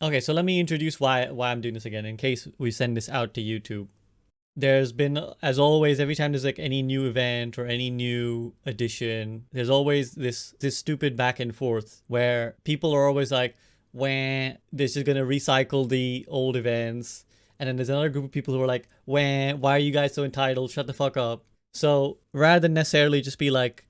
Okay, so let me introduce why I'm doing this again in case we send this out to YouTube. There's been, as always, every time there's like any new event or any new addition, there's always this stupid back and forth where people are always like, when this is gonna recycle the old events, and then there's another group of people who are like, when why are you guys so entitled? Shut the fuck up. So rather than necessarily just be like,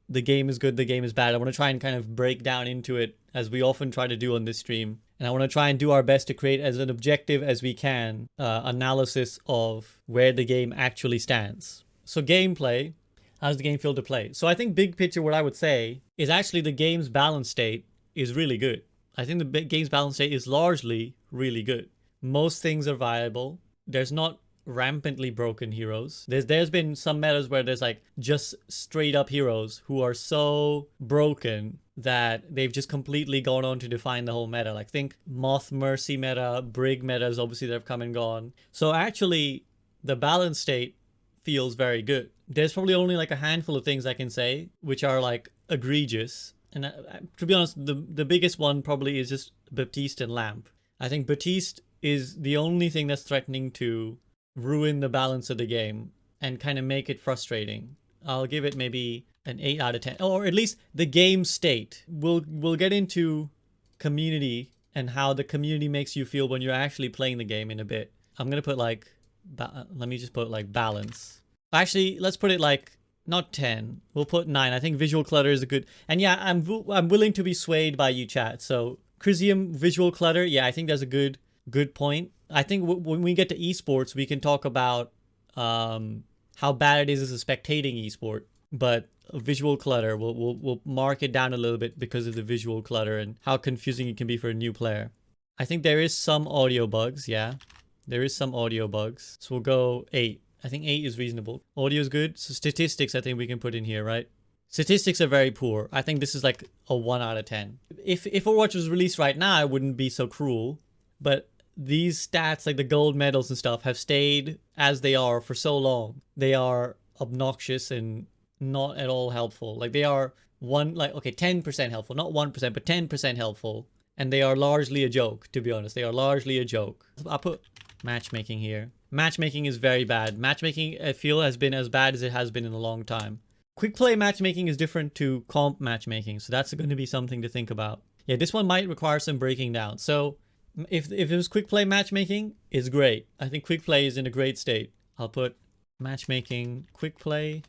the game is good, the game is bad, I want to try and kind of break down into it as we often try to do on this stream. And I want to try and do our best to create as an objective as we can analysis of where the game actually stands. So gameplay, how does the game feel to play? So I think big picture, what I would say is actually the game's balance state is really good. I think the game's balance state is largely really good. Most things are viable. There's not rampantly broken heroes. There's been some metas where there's like just straight up heroes who are so broken that they've just completely gone on to define the whole meta. Like think Moth Mercy meta, Brig metas, obviously they've come and gone. So actually the balance state feels very good. There's probably only like a handful of things I can say which are like egregious. And to be honest, the biggest one probably is just Baptiste and Lamp. I think Baptiste is the only thing that's threatening to ruin the balance of the game and kind of make it frustrating. I'll give it maybe an 8 out of 10, or at least the game state. We'll get into community and how the community makes you feel when you're actually playing the game in a bit. I'm gonna put like, let me just put like balance. Actually, let's put it like not 10. We'll put 9. I think visual clutter is a good. And yeah, I'm willing to be swayed by you, chat. So Crisium visual clutter, yeah, I think that's a good point. I think when we get to esports, we can talk about how bad it is as a spectating esport. But visual clutter, we'll mark it down a little bit because of the visual clutter and how confusing it can be for a new player. I think there is some audio bugs, yeah. There is some audio bugs. So we'll go 8. I think 8 is reasonable. Audio is good. So statistics, I think we can put in here, right? Statistics are very poor. I think this is like a 1 out of 10. If Overwatch was released right now, I wouldn't be so cruel. But these stats, like the gold medals and stuff, have stayed as they are for so long. They are obnoxious and not at all helpful. Like they are 10% helpful, not 1%, but 10% helpful. And they are largely a joke, to be honest. They are largely a joke. I'll put matchmaking here. Matchmaking is very bad. Matchmaking, I feel, has been as bad as it has been in a long time. Quick play matchmaking is different to comp matchmaking, so that's going to be something to think about. Yeah, this one might require some breaking down. So if it was quick play matchmaking, it's great. I think quick play is in a great state. I'll put matchmaking, quick play.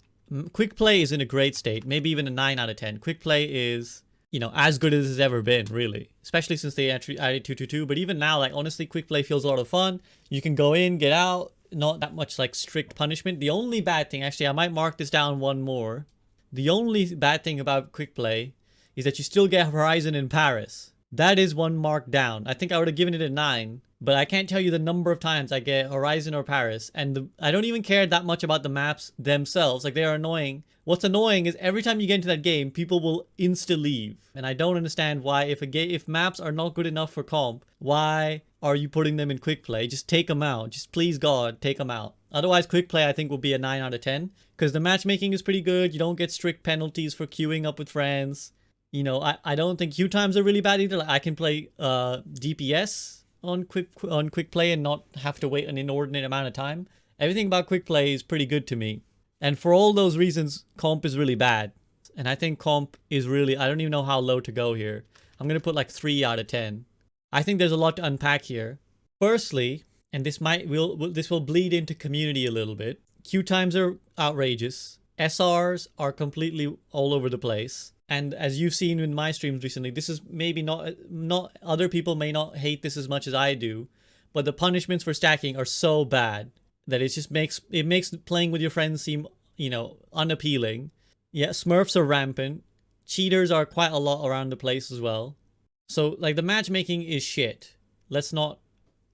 Quick play is in a great state, maybe even a 9 out of 10. Quick play is, you know, as good as it's ever been, really. Especially since they added 222. But even now, like, honestly, quick play feels a lot of fun. You can go in, get out, not that much, like, strict punishment. The only bad thing, actually, I might mark this down one more. The only bad thing about quick play is that you still get Horizon in Paris. That is one mark down. I think I would have given it a 9. But I can't tell you the number of times I get Horizon or Paris, and I don't even care that much about the maps themselves. Like, they are annoying. What's annoying is every time you get into that game, people will insta-leave. And I don't understand why, if maps are not good enough for comp, why are you putting them in quick play? Just take them out. Just please God, take them out. Otherwise, quick play I think will be a 9 out of 10. Because the matchmaking is pretty good. You don't get strict penalties for queuing up with friends. You know, I don't think queue times are really bad either. Like, I can play DPS on quick play and not have to wait an inordinate amount of time. Everything about quick play is pretty good to me. And for all those reasons, comp is really bad. And I think comp is really, I don't even know how low to go here. I'm going to put like 3 out of 10. I think there's a lot to unpack here. Firstly, and this will bleed into community a little bit. Queue times are outrageous. SRs are completely all over the place. And as you've seen in my streams recently, this is maybe not other people may not hate this as much as I do, but the punishments for stacking are so bad that it just makes playing with your friends seem, you know, unappealing. Yeah, Smurfs are rampant. Cheaters are quite a lot around the place as well. So like the matchmaking is shit. Let's not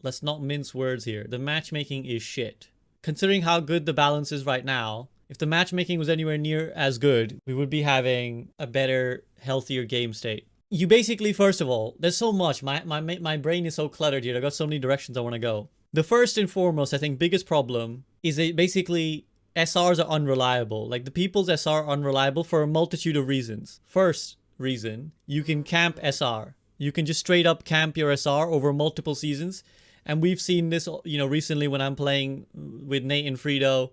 mince words here. The matchmaking is shit. Considering how good the balance is right now, if the matchmaking was anywhere near as good, we would be having a better, healthier game state. You basically, first of all, there's so much. My brain is so cluttered here. I've got so many directions I want to go. The first and foremost, I think, biggest problem is that basically SRs are unreliable. Like, the people's SR are unreliable for a multitude of reasons. First reason, you can camp SR. You can just straight up camp your SR over multiple seasons. And we've seen this, recently when I'm playing with Nate and Frito,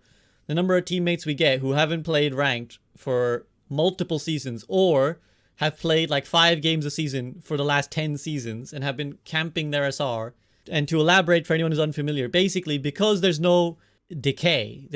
the number of teammates we get who haven't played ranked for multiple seasons or have played like 5 games a season for the last 10 seasons and have been camping their SR. And to elaborate for anyone who's unfamiliar, basically because there's no decay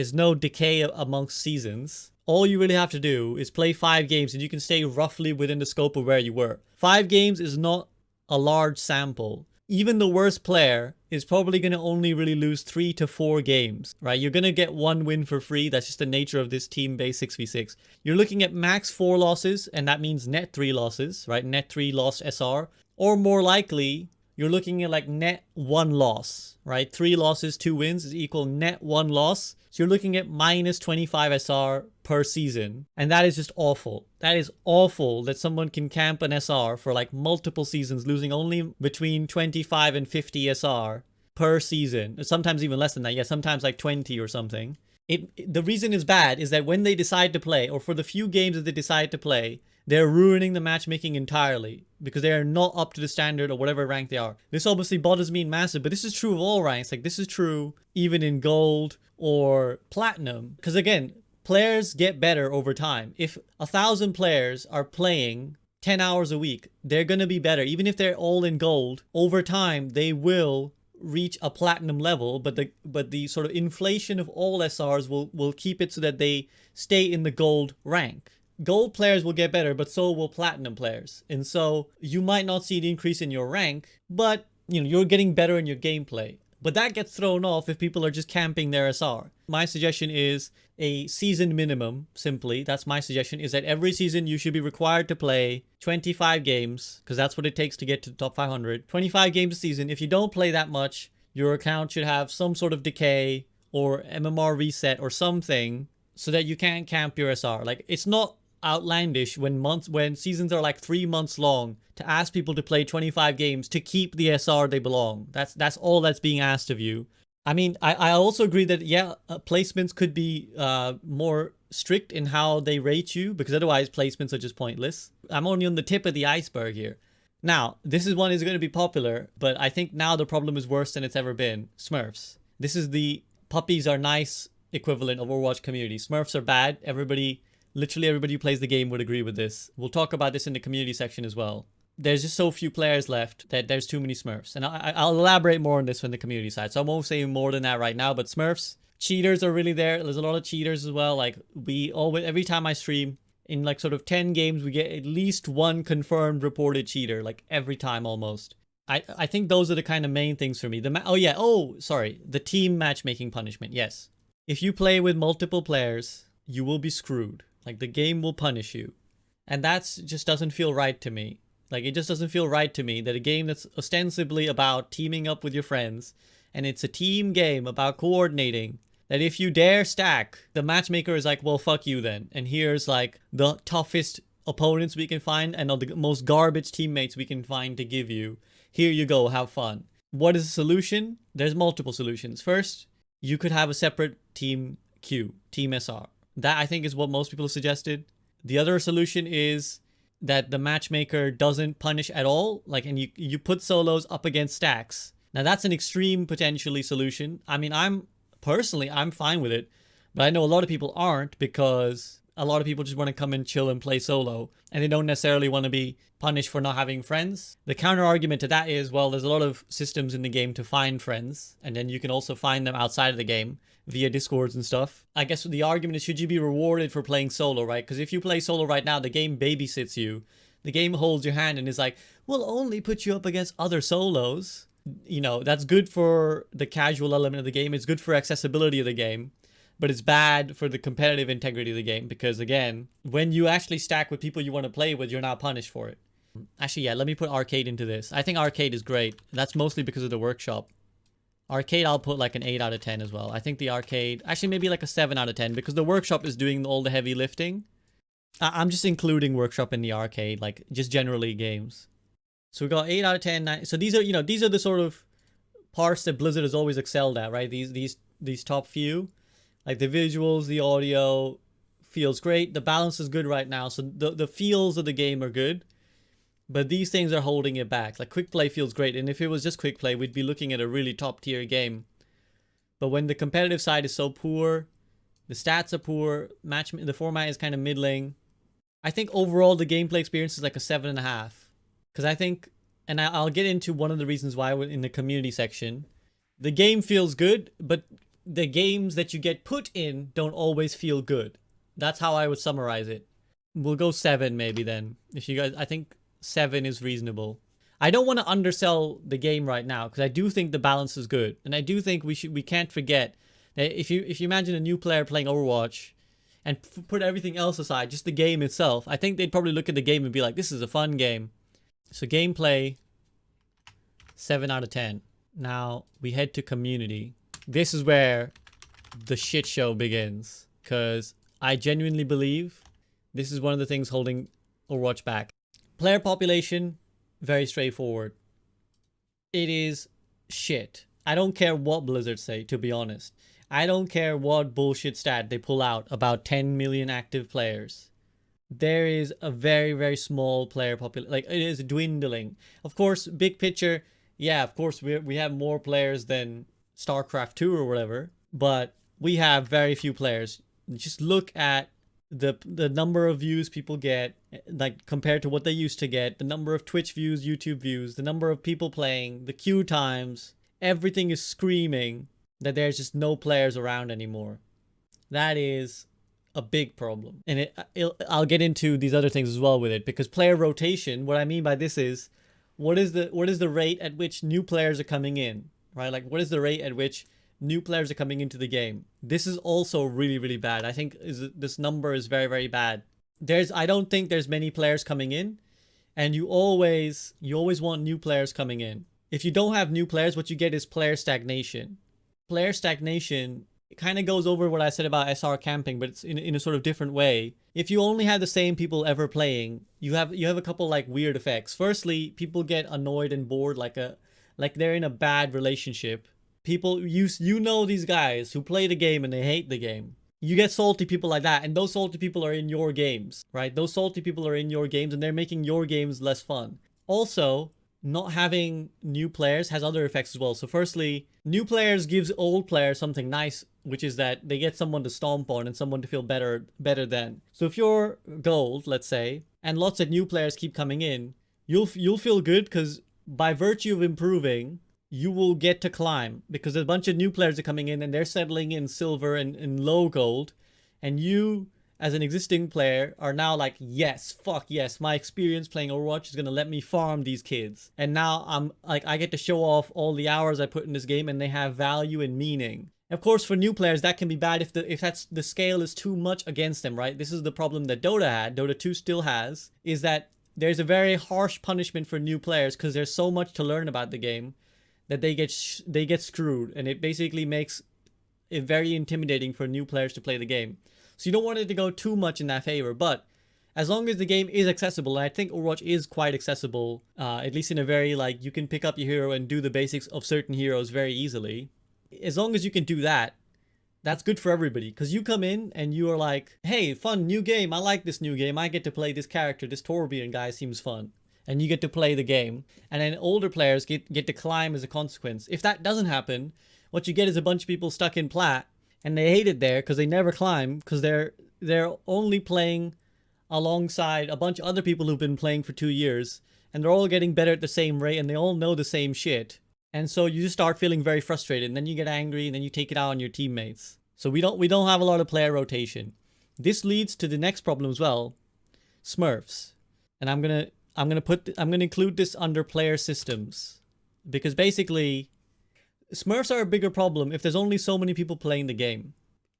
amongst seasons, all you really have to do is play 5 games and you can stay roughly within the scope of where you were. 5 games is not a large sample. Even the worst player is probably going to only really lose 3 to 4 games, right? You're going to get 1 win for free. That's just the nature of this team-based 6v6. You're looking at max 4 losses, and that means net 3 losses, right? Net 3 lost SR. Or more likely, you're looking at like net 1 loss, right? 3 losses, 2 wins is equal net 1 loss. So you're looking at minus 25 SR per season. And that is just awful. That is awful that someone can camp an SR for like multiple seasons, losing only between 25 and 50 SR per season. Sometimes even less than that. Yeah, sometimes like 20 or something. The reason is bad is that when they decide to play, or for the few games that they decide to play, they're ruining the matchmaking entirely because they are not up to the standard or whatever rank they are. This obviously bothers me in massive, but this is true of all ranks. Like this is true even in gold or platinum. Because again, players get better over time. If 1,000 players are playing 10 hours a week, they're going to be better. Even if they're all in gold, over time, they will reach a platinum level, but the sort of inflation of all SRs will keep it so that they stay in the gold rank. Gold players will get better, but so will platinum players. And so you might not see an increase in your rank, but you're getting better in your gameplay. But that gets thrown off if people are just camping their SR. My suggestion is a season minimum, simply. That's my suggestion, is that every season you should be required to play 25 games, because that's what it takes to get to the top 500. 25 games a season. If you don't play that much, your account should have some sort of decay or MMR reset or something so that you can't camp your SR. Like, it's not outlandish when seasons are like 3 months long to ask people to play 25 games to keep the SR they belong. That's all that's being asked of you. I mean, I also agree that placements could be more strict in how they rate you, because otherwise placements are just pointless. I'm only on the tip of the iceberg here. Now, this is one is going to be popular, but I think now the problem is worse than it's ever been. Smurfs. This is the puppies are nice equivalent of Overwatch community. Smurfs are bad. Literally everybody who plays the game would agree with this. We'll talk about this in the community section as well. There's just so few players left that there's too many Smurfs. And I'll elaborate more on this from the community side. So I won't say more than that right now. But Smurfs, cheaters are really there. There's a lot of cheaters as well. Like every time I stream, in like sort of 10 games, we get at least 1 confirmed reported cheater. Like every time almost. I think those are the kind of main things for me. The team matchmaking punishment. Yes. If you play with multiple players, you will be screwed. Like, the game will punish you. And that just doesn't feel right to me. Like, it just doesn't feel right to me that a game that's ostensibly about teaming up with your friends, and it's a team game about coordinating, that if you dare stack, the matchmaker is like, well, fuck you then. And here's, like, the toughest opponents we can find and the most garbage teammates we can find to give you. Here you go, have fun. What is the solution? There's multiple solutions. First, you could have a separate team Q, team SR. That, I think, is what most people have suggested. The other solution is that the matchmaker doesn't punish at all. Like, and you put solos up against stacks. Now, that's an extreme, potentially, solution. I mean, I'm fine with it. But I know a lot of people aren't, because a lot of people just want to come and chill and play solo. And they don't necessarily want to be punished for not having friends. The counter argument to that is, well, there's a lot of systems in the game to find friends. And then you can also find them outside of the game via Discords and stuff. I guess the argument is, should you be rewarded for playing solo, right? Because if you play solo right now, the game babysits you. The game holds your hand and is like, we'll only put you up against other solos. That's good for the casual element of the game. It's good for accessibility of the game. But it's bad for the competitive integrity of the game, because, again, when you actually stack with people you want to play with, you're not punished for it. Actually, yeah, let me put arcade into this. I think arcade is great. That's mostly because of the workshop. Arcade, I'll put like an 8 out of 10 as well. I think the arcade, actually maybe like a 7 out of 10, because the workshop is doing all the heavy lifting. I'm just including workshop in the arcade, like just generally games. So we got 8 out of 10. 9. So these are the sort of parts that Blizzard has always excelled at, right? These top few. Like the visuals, the audio feels great. The balance is good right now. So the feels of the game are good. But these things are holding it back. Like quick play feels great, and if it was just quick play, we'd be looking at a really top tier game. But when the competitive side is so poor, the stats are poor, the format is kind of middling. I think overall the gameplay experience is like a 7.5. Because I think, and I'll get into one of the reasons why in the community section. The game feels good, but the games that you get put in don't always feel good. That's how I would summarize it. We'll go 7 maybe then. If you guys, I think 7 is reasonable. I don't want to undersell the game right now because I do think the balance is good, and I do think we can't forget that if you imagine a new player playing Overwatch and put everything else aside, just the game itself, I think they'd probably look at the game and be like, this is a fun game. So gameplay, 7 out of 10. Now we head to community. This is where the shit show begins, because I genuinely believe this is one of the things holding Overwatch back. Player population, very straightforward. It is shit. I don't care what Blizzard say, to be honest. I don't care what bullshit stat they pull out about 10 million active players. There is a very, very small player population. Like, it is dwindling. Of course, big picture, yeah, of course, we have more players than StarCraft 2 or whatever, but we have very few players. Just look at the number of views people get, like compared to what they used to get, the number of Twitch views, YouTube views, the number of people playing, the queue times, everything is screaming that there's just no players around anymore. That is a big problem. And I'll get into these other things as well with it, because player rotation, what I mean by this is, what is the rate at which new players are coming in, right? Like, what is the rate at which new players are coming into the game? This is also really, really bad. I think this number is very, very bad. I don't think there's many players coming in, and you always want new players coming in. If you don't have new players, what you get is player stagnation. Player stagnation, it kind of goes over what I said about SR camping, but it's in a sort of different way. If you only have the same people ever playing, you have a couple like weird effects. Firstly, people get annoyed and bored, like they're in a bad relationship. People, you know these guys who play the game and they hate the game. You get salty people like that, and those salty people are in your games, right? Those salty people are in your games, and they're making your games less fun. Also, not having new players has other effects as well. So firstly, new players gives old players something nice, which is that they get someone to stomp on and someone to feel better than. So if you're gold, let's say, and lots of new players keep coming in, you'll feel good because by virtue of improving, you will get to climb, because a bunch of new players are coming in and they're settling in silver and low gold, and you as an existing player are now like, yes, fuck yes, my experience playing Overwatch is gonna let me farm these kids, and now I'm like, I get to show off all the hours I put in this game, and they have value and meaning. Of course, for new players that can be bad if the scale is too much against them, right? This is the problem that Dota 2 still has, is that there's a very harsh punishment for new players because there's so much to learn about the game that they get screwed, and it basically makes it very intimidating for new players to play the game. So you don't want it to go too much in that favor, but as long as the game is accessible, and I think Overwatch is quite accessible, at least in a very, like, you can pick up your hero and do the basics of certain heroes very easily. As long as you can do that, that's good for everybody, because you come in and you are like, hey, fun, new game, I like this new game, I get to play this character, this Torbjorn guy seems fun. And you get to play the game, and then older players get to climb as a consequence. If that doesn't happen, what you get is a bunch of people stuck in plat, and they hate it there because they never climb, because they're only playing alongside a bunch of other people who've been playing for 2 years, and they're all getting better at the same rate, and they all know the same shit. And so you just start feeling very frustrated, and then you get angry, and then you take it out on your teammates. So we don't have a lot of player rotation. This leads to the next problem as well, Smurfs. And I'm gonna include this under player systems, because basically Smurfs are a bigger problem if there's only so many people playing the game,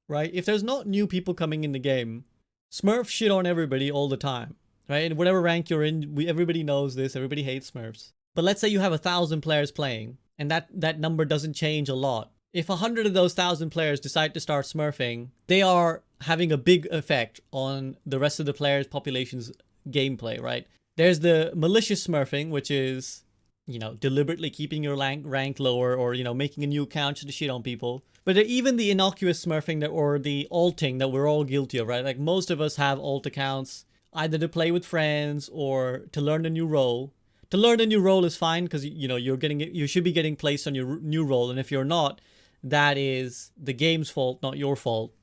right? If there's not new people coming in the game, Smurfs shit on everybody all the time, right? And whatever rank you're in, everybody knows this, everybody hates Smurfs. But let's say you have 1,000 players playing, and that number doesn't change a lot. If 100 of those 1,000 players decide to start smurfing, they are having a big effect on the rest of the players' population's gameplay, right? There's the malicious smurfing, which is, you know, deliberately keeping your rank lower, or, you know, making a new account just to shit on people. But even the innocuous smurfing or the alting that we're all guilty of, right? Like, most of us have alt accounts. either to play with friends or to learn a new role. To learn a new role is fine because you should be getting placed on your new role, and if you're not, that is the game's fault, not your fault.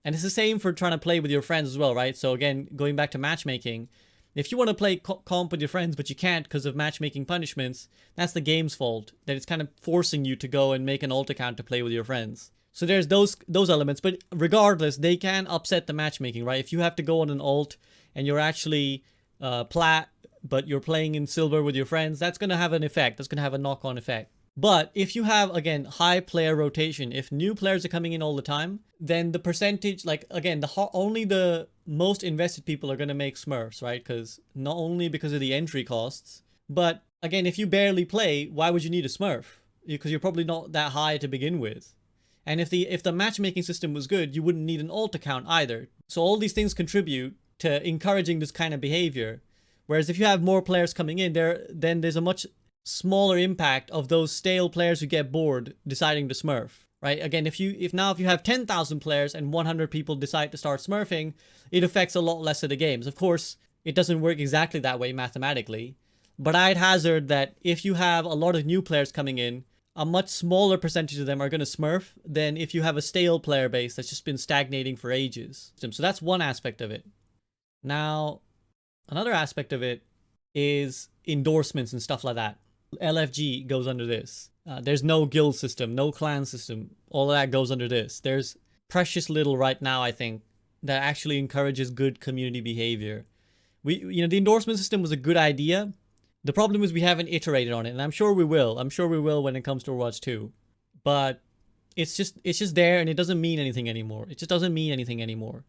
And it's the same for trying to play with your friends as well, right? So again, going back to matchmaking, if you want to play comp with your friends but you can't because of matchmaking punishments, that's the game's fault. That it's kind of forcing you to go and make an alt account to play with your friends. So there's those elements, but regardless, they can upset the matchmaking, right? If you have to go on an alt and you're actually plat, but you're playing in silver with your friends, that's going to have an effect. That's going to have a knock-on effect. But if you have, again, high player rotation, if new players are coming in all the time, then the percentage, like, again, only the most invested people are going to make smurfs, right? Because not only because of the entry costs, but again, if you barely play, why would you need a smurf? Because you're probably not that high to begin with. And if the matchmaking system was good, you wouldn't need an alt account either. So all these things contribute to encouraging this kind of behavior. Whereas if you have more players coming in there, then there's a much smaller impact of those stale players who get bored deciding to smurf, right? Again, if you have 10,000 players and 100 people decide to start smurfing, it affects a lot less of the games. Of course, it doesn't work exactly that way mathematically, but I'd hazard that if you have a lot of new players coming in, a much smaller percentage of them are going to smurf than if you have a stale player base that's just been stagnating for ages. So that's one aspect of it. Now, another aspect of it is endorsements and stuff like that. LFG goes under this. There's no guild system, no clan system. All of that goes under this. There's precious little right now, I think, that actually encourages good community behavior. The endorsement system was a good idea. The problem is we haven't iterated on it, and I'm sure we will. I'm sure we will when it comes to Overwatch 2. But it's just there, and it doesn't mean anything anymore. It just doesn't mean anything anymore.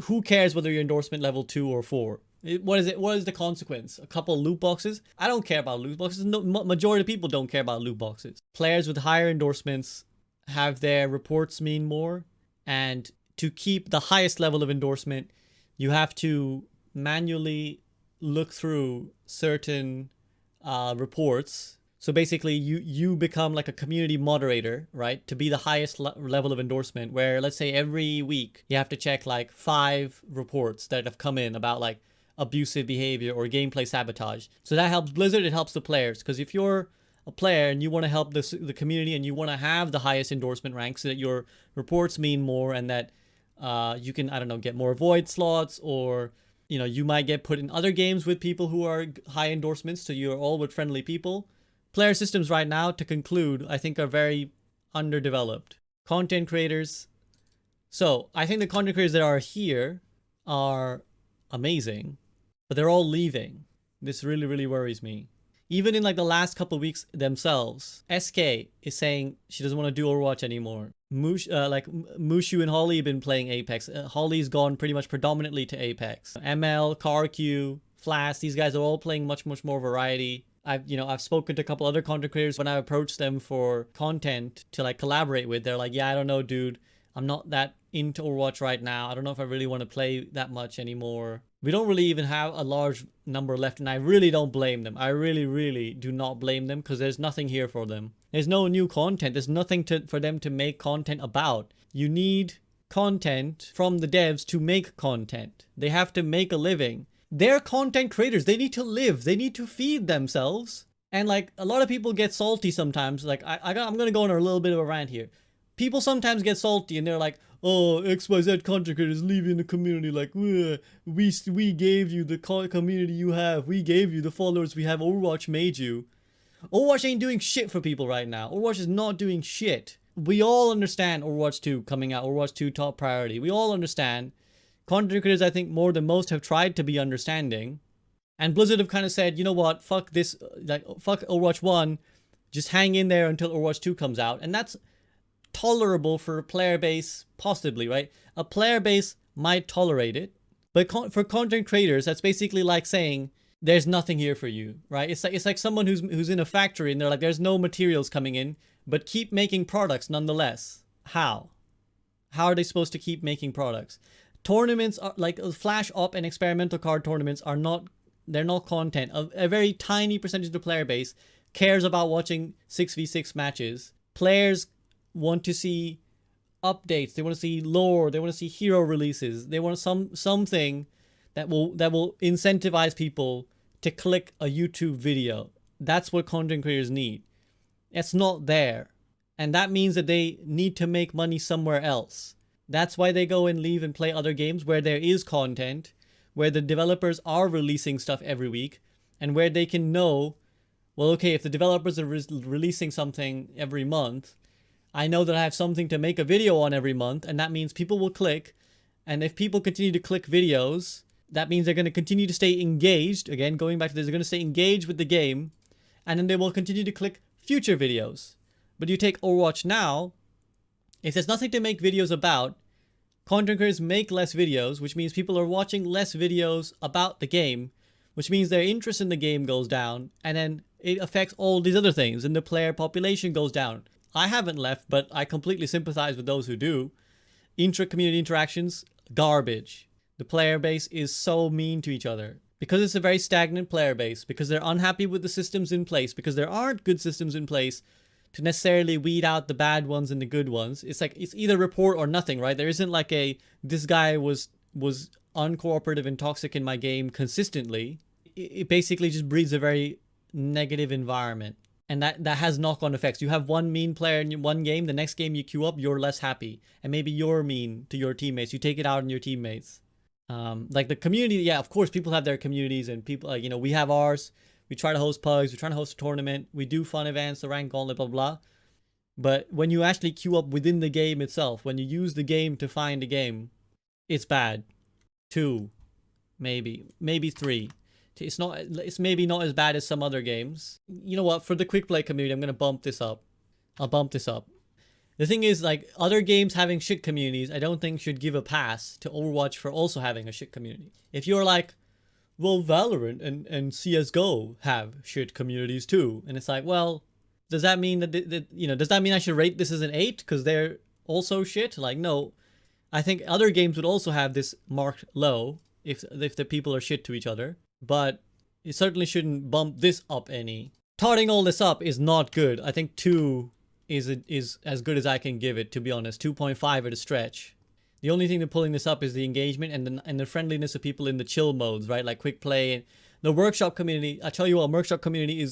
Who cares whether you're endorsement level 2 or 4? What is it? What is the consequence? A couple loot boxes? I don't care about loot boxes. No, majority of people don't care about loot boxes. Players with higher endorsements have their reports mean more, and to keep the highest level of endorsement, you have to manually look through certain reports. So basically, you become like a community moderator, right? To be the highest level of endorsement, where let's say every week you have to check like 5 reports that have come in about like abusive behavior or gameplay sabotage. So that helps Blizzard, it helps the players. Because if you're a player and you want to help the community and you want to have the highest endorsement rank so that your reports mean more and that you can, I don't know, get more void slots, or you might get put in other games with people who are high endorsements, so you're all with friendly people. Player systems right now, to conclude, I think are very underdeveloped. Content creators. So I think the content creators that are here are amazing, but they're all leaving. This really, really worries me. Even in like the last couple of weeks themselves, SK is saying she doesn't want to do Overwatch anymore. Mushu and Holly have been playing Apex. Holly's gone pretty much predominantly to Apex. ML, CarQ, Flash, these guys are all playing much, much more variety. I've spoken to a couple other content creators. When I approached them for content to like collaborate with, they're like, yeah, I don't know, dude. I'm not that into Overwatch right now. I don't know if I really want to play that much anymore. We don't really even have a large number left, and I really don't blame them. I really, really do not blame them, because there's nothing here for them. There's no new content. There's nothing for them to make content about. You need content from the devs to make content. They have to make a living. They're content creators. They need to live. They need to feed themselves. And like a lot of people get salty sometimes. Like I'm going to go on a little bit of a rant here. People sometimes get salty and they're like, oh, XYZ content creators leaving the community. Like, we gave you the community you have. We gave you the followers we have. Overwatch made you. Overwatch ain't doing shit for people right now. Overwatch is not doing shit. We all understand Overwatch 2 coming out. Overwatch 2 top priority. We all understand. Content creators, I think, more than most have tried to be understanding. And Blizzard have kind of said, you know what, fuck this, like, fuck Overwatch 1. Just hang in there until Overwatch 2 comes out. And that's tolerable for a player base, possibly, right? A player base might tolerate it. But for content creators, that's basically like saying, there's nothing here for you, right? It's like someone who's in a factory and they're like, there's no materials coming in, but keep making products nonetheless. How? How are they supposed to keep making products? Tournaments are like flash up and experimental card tournaments are not, they're not content. A very tiny percentage of the player base cares about watching 6v6 matches. Players want to see updates. They want to see lore. They want to see hero releases. They want something that will incentivize people to click a YouTube video. That's what content creators need. It's not there. And that means that they need to make money somewhere else. That's why they go and leave and play other games where there is content, where the developers are releasing stuff every week, and where they can know, well, okay, if the developers are releasing something every month, I know that I have something to make a video on every month, and that means people will click. And if people continue to click videos, that means they're going to continue to stay engaged. Again, going back to this, they're going to stay engaged with the game, and then they will continue to click future videos. But you take Overwatch now, if there's nothing to make videos about, content creators make less videos, which means people are watching less videos about the game, which means their interest in the game goes down, and then it affects all these other things, and the player population goes down. I haven't left, but I completely sympathize with those who do. Intra-community interactions, garbage. The player base is so mean to each other. Because it's a very stagnant player base, because they're unhappy with the systems in place, because there aren't good systems in place to necessarily weed out the bad ones and the good ones. It's like, it's either report or nothing, right? There isn't like a, this guy was uncooperative and toxic in my game consistently. It basically just breeds a very negative environment. And that has knock-on effects. You have one mean player in one game, the next game you queue up, you're less happy. And maybe you're mean to your teammates. You take it out on your teammates. Like the community, yeah, of course, people have their communities, and people, like, you know, we have ours. We try to host pugs. We're trying to host a tournament. We do fun events, the rank gauntlet, blah, blah, blah. But when you actually queue up within the game itself, when you use the game to find a game, it's bad. 2, maybe 3. It's maybe not as bad as some other games. You know what? For the quick play community, I'm going to bump this up. I'll bump this up. The thing is, like, other games having shit communities, I don't think should give a pass to Overwatch for also having a shit community. If you're like, well, Valorant and CSGO have shit communities too. And it's like, well, does that mean that you know, does that mean I should rate this as an 8 because they're also shit? Like, no. I think other games would also have this marked low if the people are shit to each other. But it certainly shouldn't bump this up any. Totting all this up is not good. I think 2 is as good as I can give it, to be honest. 2.5 at a stretch. The only thing that's pulling this up is the engagement and the friendliness of people in the chill modes, right? Like quick play and the workshop community. I tell you what, workshop community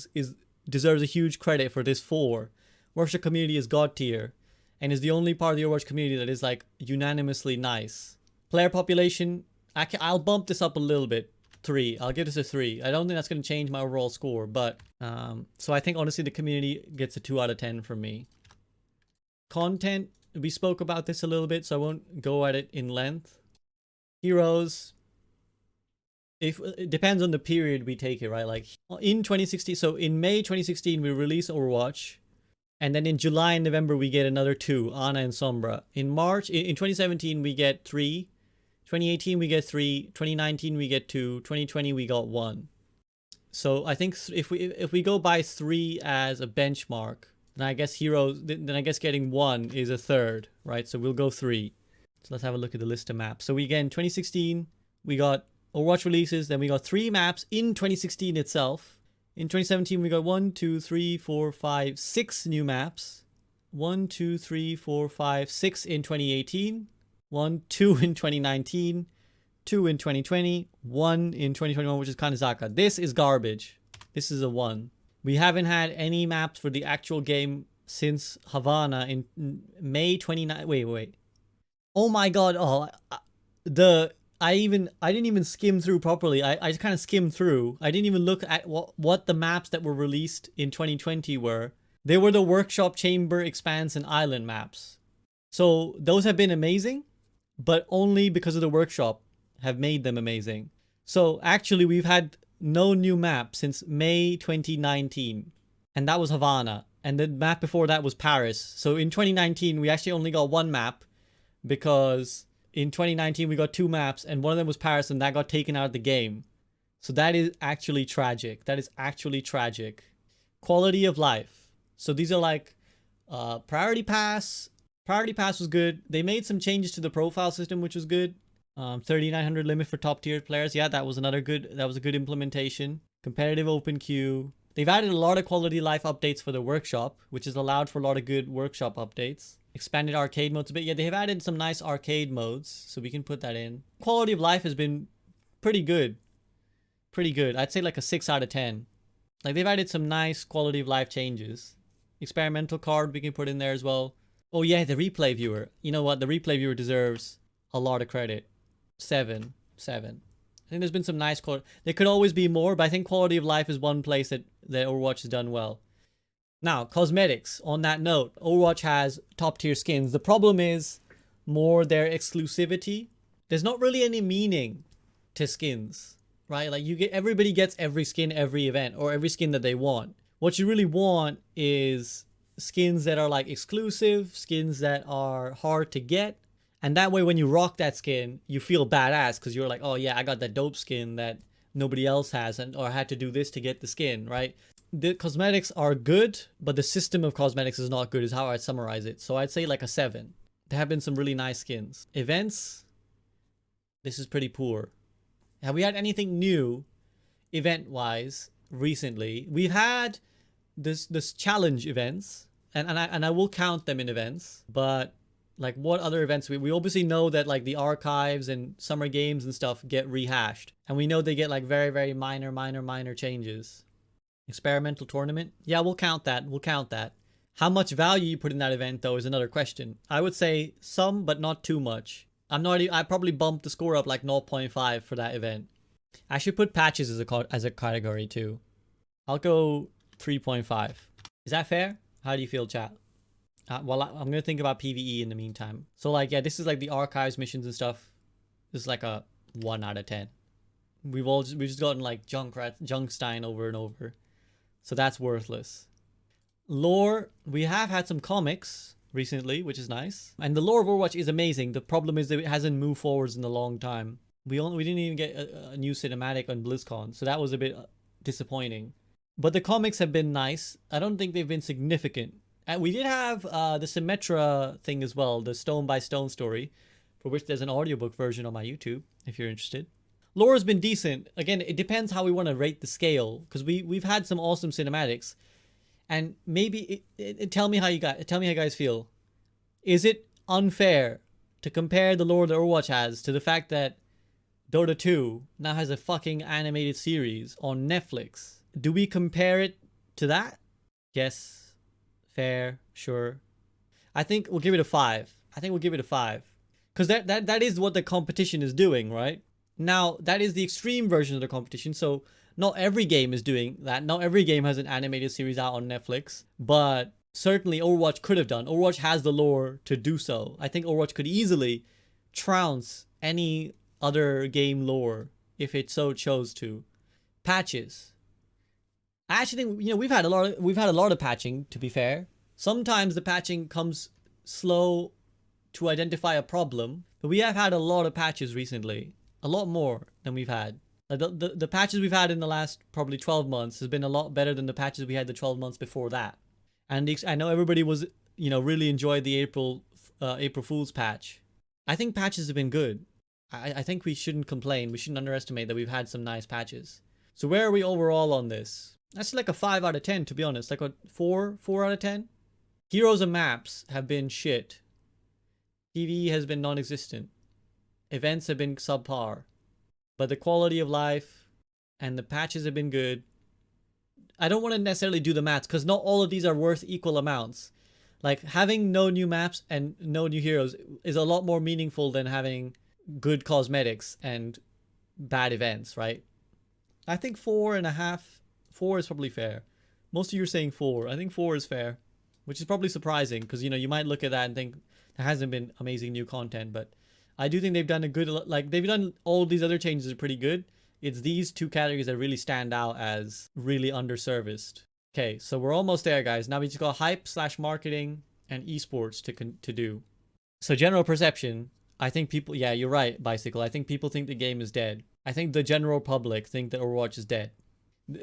deserves a huge credit for this 4. Workshop community is god tier and is the only part of the Overwatch community that is like unanimously nice. Player population, I'll bump this up a little bit. 3. I'll give this a 3. I don't think that's going to change my overall score, but so I think honestly the community gets a 2 out of 10 from me. Content, we spoke about this a little bit, so I won't go at it in length. Heroes, it depends on the period we take it, right? Like in 2016, so in May 2016 we release Overwatch, and then in July and November we get another 2, Ana and Sombra. In March, in 2017 we get 3. 2018 we get 3, 2019 we get 2, 2020 we got 1. So I think if we go by 3 as a benchmark, then I guess getting 1 is a third, right? So we'll go 3. So let's have a look at the list of maps. So we get in 2016 we got Overwatch releases, then we got 3 maps in 2016 itself. In 2017 we got 1, 2, 3, 4, 5, 6 new maps. 1, 2, 3, 4, 5, 6 in 2018. 1, 2 in 2019, 2 in 2020, 1 in 2021, which is Kanezaka. This is garbage. This is a 1. We haven't had any maps for the actual game since Havana in May 29. Wait. Oh my god. Oh, I didn't even skim through properly. I just kind of skimmed through. I didn't even look at what the maps that were released in 2020 were. They were the Workshop, Chamber, Expanse, and Island maps. So those have been amazing, but only because of the Workshop have made them amazing. So actually we've had no new map since May 2019, and that was Havana, and the map before that was Paris. So in 2019 we actually only got 1 map, because in 2019 we got 2 maps and one of them was Paris, and that got taken out of the game. So that is actually tragic. That is actually tragic. Quality of life. So these are like Priority Pass. Priority Pass was good. They made some changes to the profile system, which was good. 3,900 limit for top tier players. Yeah, that was a good implementation. Competitive open queue. They've added a lot of quality of life updates for the Workshop, which has allowed for a lot of good Workshop updates. Expanded arcade modes a bit. Yeah, they have added some nice arcade modes, so we can put that in. Quality of life has been pretty good. Pretty good. I'd say like a 6 out of 10. Like they've added some nice quality of life changes. Experimental card we can put in there as well. Oh yeah, the replay viewer. You know what? The replay viewer deserves a lot of credit. 7. 7. I think there's been some nice quality. There could always be more, but I think quality of life is one place that Overwatch has done well. Now, cosmetics. On that note, Overwatch has top tier skins. The problem is more their exclusivity. There's not really any meaning to skins, right? Like everybody gets every skin every event, or every skin that they want. What you really want is skins that are like exclusive, skins that are hard to get. And that way when you rock that skin, you feel badass because you're like, oh yeah, I got that dope skin that nobody else has, or I had to do this to get the skin, right? The cosmetics are good, but the system of cosmetics is not good, is how I'd summarize it. So I'd say like a 7. There have been some really nice skins. Events, this is pretty poor. Have we had anything new event-wise recently? We've had this challenge events, and I will count them in events, but like what other events? We obviously know that like the archives and summer games and stuff get rehashed, and we know they get like very, very minor changes. Experimental tournament, yeah, we'll count that. We'll count that. How much value you put in that event though is another question. I would say some, but not too much. I probably bumped the score up like 0.5 for that event. I should put patches as a category too. I'll go 3.5. Is that fair? How do you feel, chat? Well, I'm gonna think about PvE in the meantime. So like, yeah, this is like the archives missions and stuff. This is like a 1 out of 10. We've just gotten like Junkstein over and over. So that's worthless. Lore, we have had some comics recently, which is nice. And the lore of Overwatch is amazing. The problem is that it hasn't moved forwards in a long time. We didn't even get a new cinematic on BlizzCon, so that was a bit disappointing. But the comics have been nice. I don't think they've been significant. And we did have the Symmetra thing as well, the Stone by Stone story, for which there's an audiobook version on my YouTube, if you're interested. Lore has been decent. Again, it depends how we want to rate the scale, because we've had some awesome cinematics. And maybe tell me how you guys feel. Is it unfair to compare the lore that Overwatch has to the fact that Dota 2 now has a fucking animated series on Netflix? Do we compare it to that? Yes. Fair. Sure. I think we'll give it a 5. Because that is what the competition is doing, right? Now, that is the extreme version of the competition, so not every game is doing that. Not every game has an animated series out on Netflix, but certainly Overwatch could have done. Overwatch has the lore to do so. I think Overwatch could easily trounce any other game lore if it so chose to. Patches. I actually think, you know, we've had a lot of patching, to be fair. Sometimes the patching comes slow to identify a problem, but we have had a lot of patches recently. A lot more than we've had. Like the patches we've had in the last probably 12 months has been a lot better than the patches we had the 12 months before that. And I know everybody was, you know, really enjoyed the April Fool's patch. I think patches have been good. I think we shouldn't complain. We shouldn't underestimate that we've had some nice patches. So where are we overall on this? That's like a 5 out of 10, to be honest. Like a 4 out of 10. Heroes and maps have been shit. PvE has been non-existent. Events have been subpar. But the quality of life and the patches have been good. I don't want to necessarily do the maths because not all of these are worth equal amounts. Like having no new maps and no new heroes is a lot more meaningful than having good cosmetics and bad events, right? I think 4.5. 4 is probably fair. Most of you are saying 4. I think 4 is fair, which is probably surprising because, you know, you might look at that and think there hasn't been amazing new content, but I do think they've done a good, like they've done all these other changes are pretty good. It's these two categories that really stand out as really underserviced. Okay, so we're almost there, guys. Now we just got hype / marketing and esports to do. So general perception, I think people, yeah, you're right, Bicycle. I think people think the game is dead. I think the general public think that Overwatch is dead.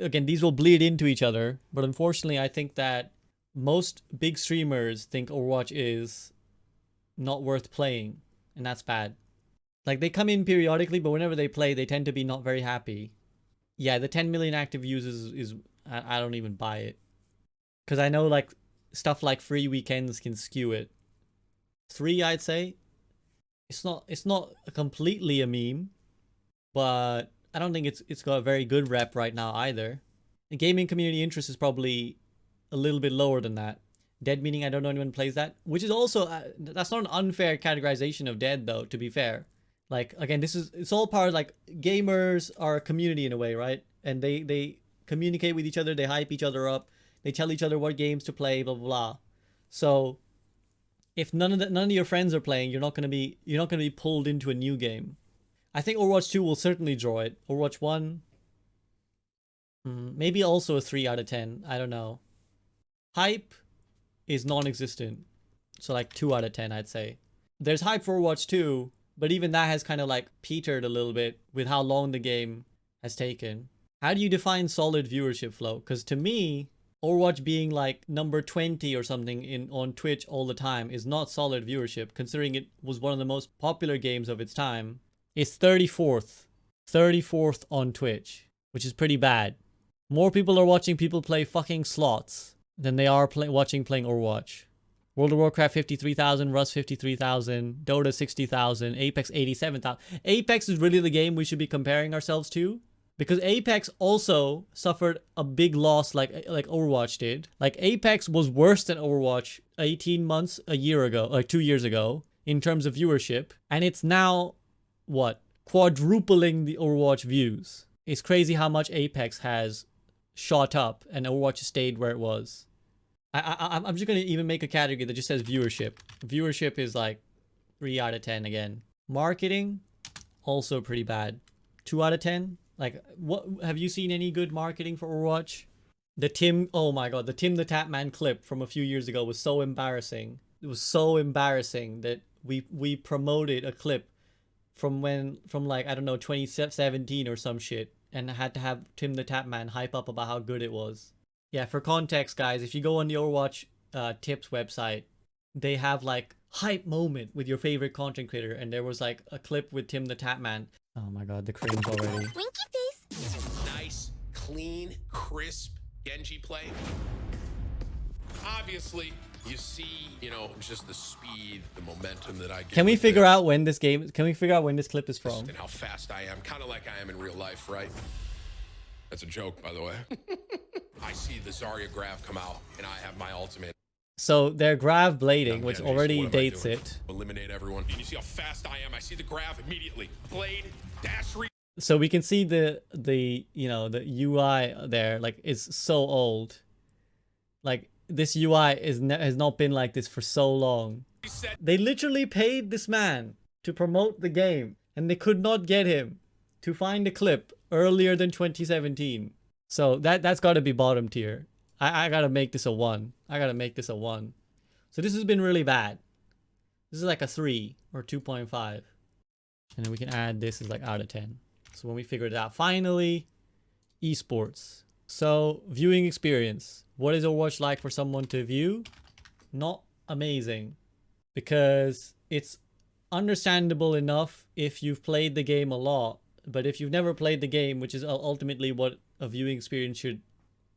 Again, these will bleed into each other, but unfortunately, I think that most big streamers think Overwatch is not worth playing. And that's bad. Like, they come in periodically, but whenever they play, they tend to be not very happy. Yeah, the 10 million active users is I don't even buy it. Because I know, like, stuff like free weekends can skew it. 3, I'd say. It's not completely a meme. but I don't think it's got a very good rep right now either. The gaming community interest is probably a little bit lower than that. Dead meaning I don't know anyone plays that, which is also that's not an unfair categorization of dead though. To be fair, like again, it's all part of like gamers are a community in a way, right? And they communicate with each other, they hype each other up, they tell each other what games to play, blah blah blah. So if none of your friends are playing, you're not gonna be pulled into a new game. I think Overwatch 2 will certainly draw it. Overwatch 1, maybe also a 3 out of 10. I don't know. Hype is non-existent. So like 2 out of 10, I'd say. There's hype for Overwatch 2, but even that has kind of like petered a little bit with how long the game has taken. How do you define solid viewership flow? Because to me, Overwatch being like number 20 or something on Twitch all the time is not solid viewership, considering it was one of the most popular games of its time. It's 34th on Twitch, which is pretty bad. More people are watching people play fucking slots than they are playing Overwatch. World of Warcraft 53,000, Rust 53,000, Dota 60,000, Apex 87,000. Apex is really the game we should be comparing ourselves to, because Apex also suffered a big loss like Overwatch did. Like Apex was worse than Overwatch 18 months, a year ago, like 2 years ago, in terms of viewership, and it's now what? Quadrupling the Overwatch views. It's crazy how much Apex has shot up and Overwatch stayed where it was. I'm just gonna even make a category that just says viewership. Viewership is like 3 out of 10 again. Marketing, also pretty bad. 2 out of 10. Like, what have you seen any good marketing for Overwatch? Oh my god, the Tim the Tatman clip from a few years ago was so embarrassing. It was so embarrassing that we promoted a clip from like, I don't know, 2017 or some shit, and had to have Tim the Tatman hype up about how good it was. Yeah, for context, guys, if you go on the Overwatch tips website, they have like hype moment with your favorite content creator, and there was like a clip with Tim the Tatman. Oh my god, the cringe already. Winky face. Nice, clean, crisp Genji play. Obviously, you see, just the speed, the momentum that I get. Can we figure out when this clip is from? And how fast I am, kind of like I am in real life, right? That's a joke, by the way. I see the Zarya Grav come out, and I have my ultimate. So their Grav blading, which already dates it. Eliminate everyone. And you see how fast I am. I see the Grav immediately. Blade, dash, so we can see the UI there, like, is so old. Like, this UI has not been like this for so long. They literally paid this man to promote the game, and they could not get him to find a clip earlier than 2017. So that's got to be bottom tier. I gotta make this a 1. So this has been really bad. This is like a 3 or 2.5. And then we can add this as like out of 10. So when we figure it out, finally, esports. So viewing experience. What is Overwatch like for someone to view? Not amazing, because it's understandable enough if you've played the game a lot. But if you've never played the game, which is ultimately what a viewing experience should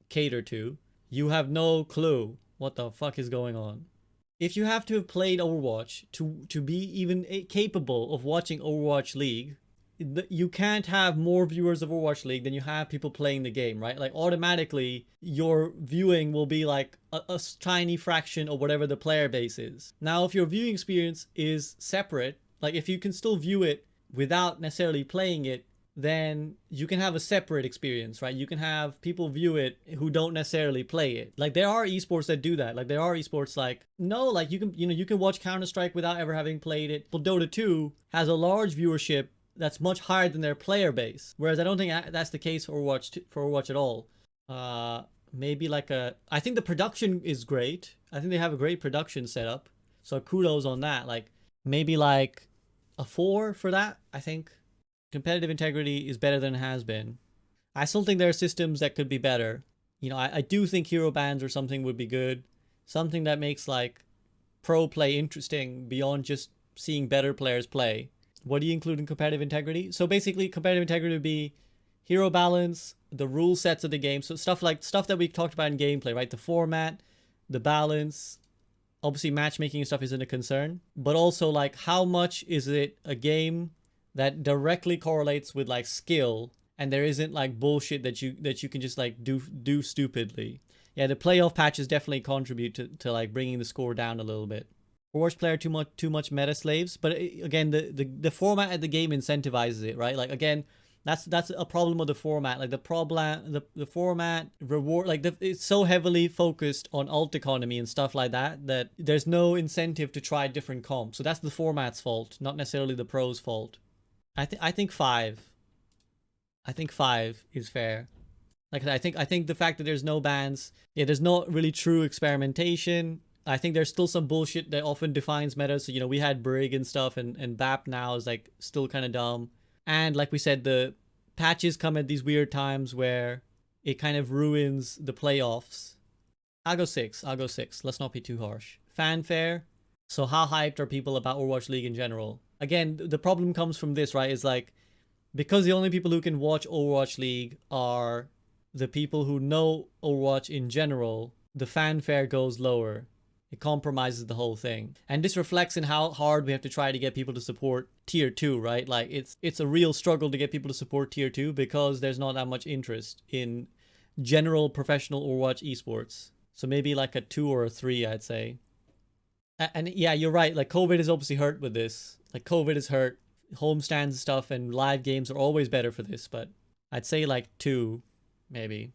cater to, you have no clue what the fuck is going on. If you have to have played Overwatch to be even capable of watching Overwatch League, you can't have more viewers of Overwatch League than you have people playing the game, right? Like, automatically, your viewing will be like a tiny fraction of whatever the player base is. Now, if your viewing experience is separate, like if you can still view it without necessarily playing it, then you can have a separate experience, right? You can have people view it who don't necessarily play it. Like, there are esports that do that. Like, there are esports like, no, like you can watch Counter-Strike without ever having played it. But Dota 2 has a large viewership that's much higher than their player base. Whereas I don't think that's the case for Overwatch at all. Maybe like I think the production is great. I think they have a great production setup. So kudos on that. Like, maybe like a 4 for that, I think. Competitive integrity is better than it has been. I still think there are systems that could be better. I do think hero bans or something would be good. Something that makes like pro play interesting beyond just seeing better players play. What do you include in competitive integrity? So basically, competitive integrity would be hero balance, the rule sets of the game. So stuff that we talked about in gameplay, right? The format, the balance. Obviously, matchmaking and stuff isn't a concern. But also, like, how much is it a game that directly correlates with like skill, and there isn't like bullshit that you can just like do stupidly. Yeah, the playoff patches definitely contribute to like bringing the score down a little bit. Overwatch player too much meta slaves, but again, the format of the game incentivizes it, right? Like again, that's a problem of the format. Like the format reward, like it's so heavily focused on alt economy and stuff like that that there's no incentive to try different comps. So that's the format's fault, not necessarily the pros' fault. I think five. I think five is fair. Like I think the fact that there's no bans, yeah, there's not really true experimentation. I think there's still some bullshit that often defines meta. So, we had Brig and stuff, and BAP now is like still kind of dumb. And like we said, the patches come at these weird times where it kind of ruins the playoffs. I'll go six. Let's not be too harsh. Fanfare. So how hyped are people about Overwatch League in general? Again, the problem comes from this, right? Is like, because the only people who can watch Overwatch League are the people who know Overwatch in general, the fanfare goes lower. It compromises the whole thing. And this reflects in how hard we have to try to get people to support tier 2, right? Like it's a real struggle to get people to support tier 2 because there's not that much interest in general professional Overwatch esports. So maybe like a 2 or a 3, I'd say. And yeah, you're right. Like COVID is obviously hurt with this. Like COVID is hurt. Homestands and stuff and live games are always better for this, but I'd say like 2, maybe.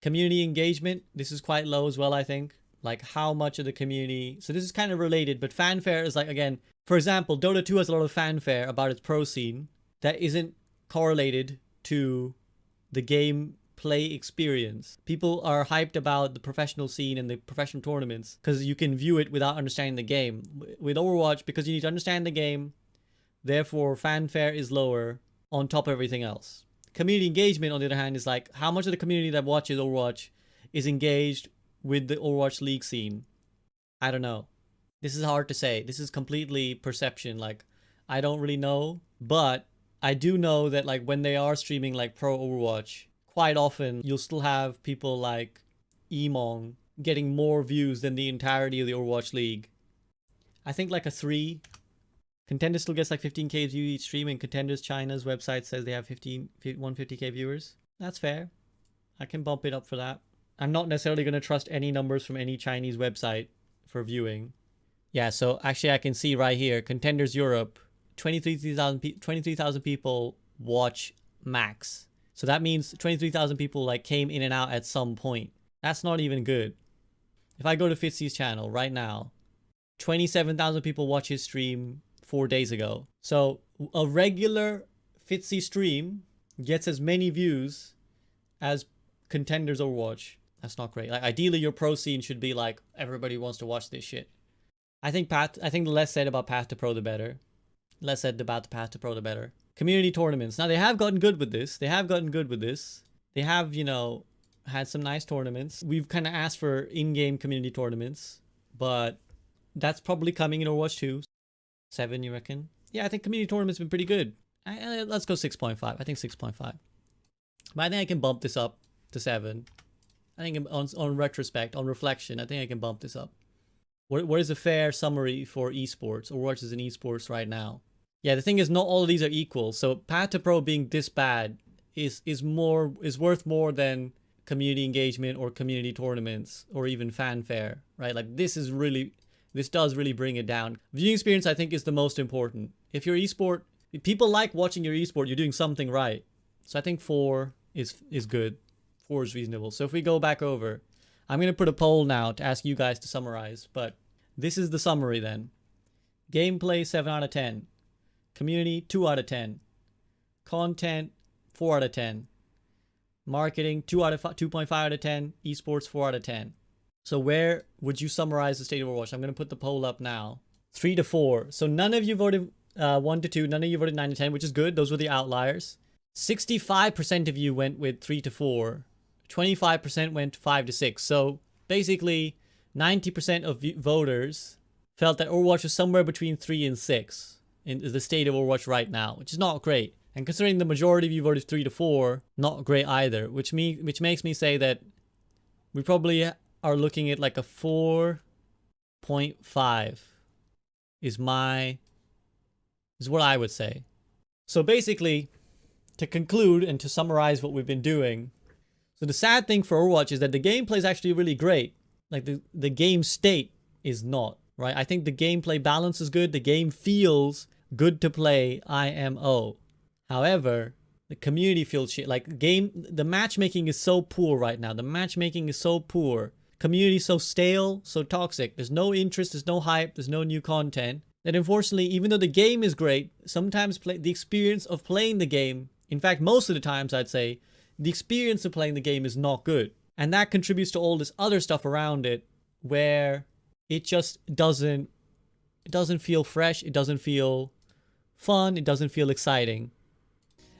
Community engagement, this is quite low as well, I think. Like how much of the community, so this is kind of related, but fanfare is like, again, for example, Dota 2 has a lot of fanfare about its pro scene that isn't correlated to the gameplay experience. People are hyped about the professional scene and the professional tournaments because you can view it without understanding the game. With Overwatch, because you need to understand the game, therefore fanfare is lower on top of everything else. Community engagement, on the other hand, is like how much of the community that watches Overwatch is engaged with the Overwatch League scene. I don't know. This is hard to say. This is completely perception. Like, I don't really know, but I do know that like when they are streaming like pro Overwatch, quite often you'll still have people like Emong getting more views than the entirety of the Overwatch League. I think like a 3. Contenders still gets like 15k view each stream, and Contenders China's website says they have 150k viewers. That's fair. I can bump it up for that. I'm not necessarily going to trust any numbers from any Chinese website for viewing. Yeah, so actually I can see right here, Contenders Europe, 23,000 people watch max. So that means 23,000 people like came in and out at some point. That's not even good. If I go to Fitzy's channel right now, 27,000 people watch his stream 4 days ago. So a regular Fitzy stream gets as many views as Contenders Overwatch. That's not great. Like ideally your pro scene should be like everybody wants to watch this shit. I think the less said about Path to Pro the better. Less said about the Path to Pro the better. Community tournaments. Now they have gotten good with this. They have, had some nice tournaments. We've kind of asked for in-game community tournaments, but that's probably coming in Overwatch 2. 7, you reckon? Yeah, I think community tournaments have been pretty good. Let's go 6.5. I think 6.5. But I think I can bump this up to 7. I think on retrospect, on reflection, I think I can bump this up. What is a fair summary for esports? Overwatch is in esports right now. Yeah, the thing is, not all of these are equal. So Path to Pro being this bad is worth more than community engagement or community tournaments or even fanfare, right? Like this does really bring it down. Viewing experience, I think, is the most important. If you're esport, if people like watching your esport, you're doing something right. So I think 4 is good. 4 is reasonable. So if we go back over, I'm going to put a poll now to ask you guys to summarize, but this is the summary then. Gameplay, 7 out of 10. Community, 2 out of 10. Content, 4 out of 10. Marketing, 2.5 out of 10. Esports, 4 out of 10. So where would you summarize the State of Overwatch? I'm going to put the poll up now. 3 to 4. So none of you voted 1 to 2. None of you voted 9 to 10, which is good. Those were the outliers. 65% of you went with 3 to 4. 25% went 5 to 6. So basically 90% of voters felt that Overwatch was somewhere between 3 and 6 in the State of Overwatch right now, which is not great. And considering the majority of you voted 3 to 4, not great either, which makes me say that we probably are looking at like a 4.5 is what I would say. So basically, to conclude and to summarize what we've been doing, so the sad thing for Overwatch is that the gameplay is actually really great. Like the game state is not, right? I think the gameplay balance is good. The game feels good to play IMO. However, the community feels shit. Like the matchmaking is so poor right now. The matchmaking is so poor. Community so stale, so toxic. There's no interest, there's no hype, there's no new content. That unfortunately, even though the game is great, sometimes the experience of playing the game, in fact, most of the times I'd say, the experience of playing the game is not good. And that contributes to all this other stuff around it where it just doesn't feel fresh, it doesn't feel fun, it doesn't feel exciting.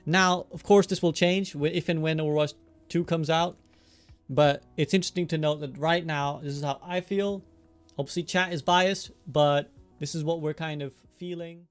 Now, of course, this will change if and when Overwatch 2 comes out. But it's interesting to note that right now, this is how I feel. Obviously, chat is biased, but this is what we're kind of feeling.